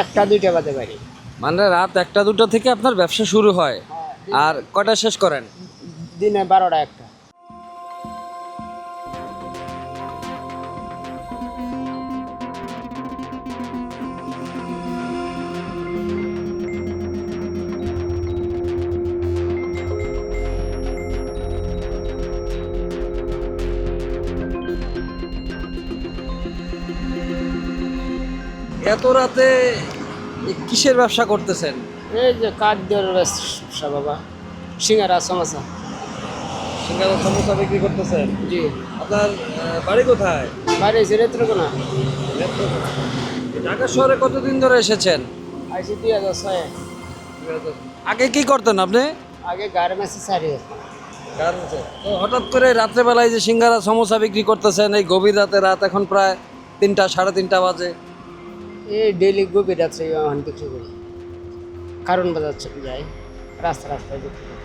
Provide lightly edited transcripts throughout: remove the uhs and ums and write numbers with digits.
একটা দুইটা বাজে বাড়ি। মানে রাত 1টা 2টা থেকে আপনার ব্যবসা শুরু হয়, আর কয়টা শেষ করেন? দিনে 12টা একটা। এত রাতে কিসের ব্যবসা করতেছেন? এই যে খাদ্যের ব্যবসা বাবা, সিঙ্গারা সমোসা। সিঙ্গারা সমোসা বিক্রি করতেছেন? জি। আপনার বাড়ি কোথায়? বাড়ি এসে রেত্রকোনা। ঢাকা শহরে কতদিন ধরে এসেছেন? আইসি 2006। আগে কি করতেন আপনি? আগে গার্মেন্টসে সারি। তো হঠাৎ করে রাত্রেবেলায় যে সিঙ্গারা সমোসা বিক্রি করতেছেন এই গভীর রাতে, রাত এখন প্রায় 3টা 3:30 বাজে। এই ডেলি গভীর রাত্রে এখন বিক্রি করি, কারণ বাজার যাই রাস্তায় বিক্রি করি।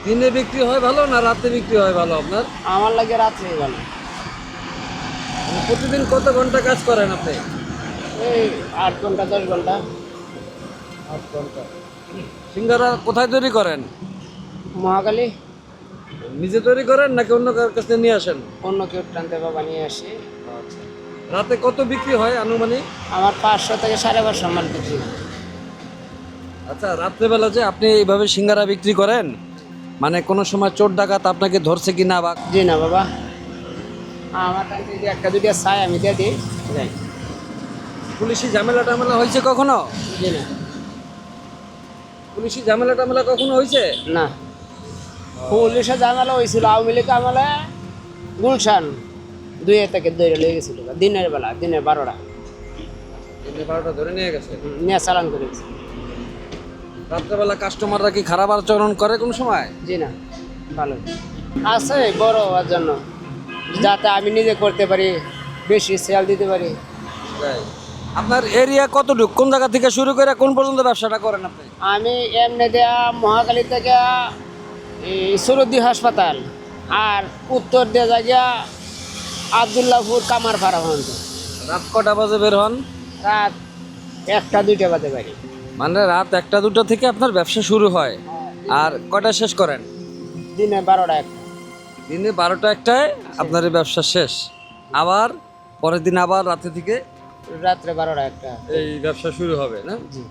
দিনে বিক্রি হয় ভালো না রাতে বিক্রি হয় ভালো আপনার? আমার লাগে রাত্রে ভালো। প্রতিদিন কত ঘন্টা কাজ করেন আপনি? এই 8 ঘন্টা 10 ঘন্টা। 8 ঘন্টা। সিঙ্গারা কোথায় তৈরি করেন? মহাকালী। নিজে তৈরি করেন নাকি অন্য কার কাছে নিয়ে আসেন? অন্য কেউ টানতে বাবা নিয়ে আসি। রাতে কত বিক্রি হয় আনুমানিক? আমার 500 থেকে 550 মাল বিক্রি হয়। আচ্ছা, রাত্রেবেলা যে আপনি এইভাবে সিঙ্গারা বিক্রি করেন, মানে কোনো সময় চোর ডাকাত আপনাকে ধরছে কি না? বা জি না বাবা, আমার কাছে যদি একটা দুইটা চাই আমি দিয়ে দিই যাই। পুলিশি ঝামেলা টামেলা হয়েছে কখনো? জি না। পুলিশি ঝামেলা টামেলা কখনো হয়েছে? না, পুলিশের ঝামেলা হয়েছিল আওয়ামী লীগ আমলে। গুলশান 2 থেকে দৌড়ে লেগে গেছিল দিনের বেলা, দিনের 12টা 12টা ধরে নিয়ে গেছে। নিয়ে চালান করে গেছে। রাত্রেবেলা কাস্টমাররা কি খারাপ আচরণ করে কোনো সময়? জি না, ভালো আছে বড় হওয়ার জন্য, যাতে আমি নিজে করতে পারি, বেশি সেল দিতে পারি। আপনার এরিয়া কতটুকু, কোন জায়গা থেকে শুরু করে কোন পর্যন্ত ব্যবসাটা করেন আপনি? আমি এমনি দেয়া মহাকালী থেকে এই সুরুদ্দি হাসপাতাল, আর উত্তর দিয়ে জায়গা আবদুল্লাহপুর কামারপাড়া পর্যন্ত। রাত কটা বাজে বের হন? রাত 1টা 2টা বাজে বাড়ি। মানে রাত 1টা 2টা থেকে আপনার ব্যবসা শুরু হয়, আর কয়টা শেষ করেন? দিনে 12টা একটা। দিনে 12টা 1টায় আপনার এই ব্যবসা শেষ, আবার পরের দিন আবার রাতে থেকে রাত্রে 12টা একটা। এই ব্যবসা শুরু হবে না? জি।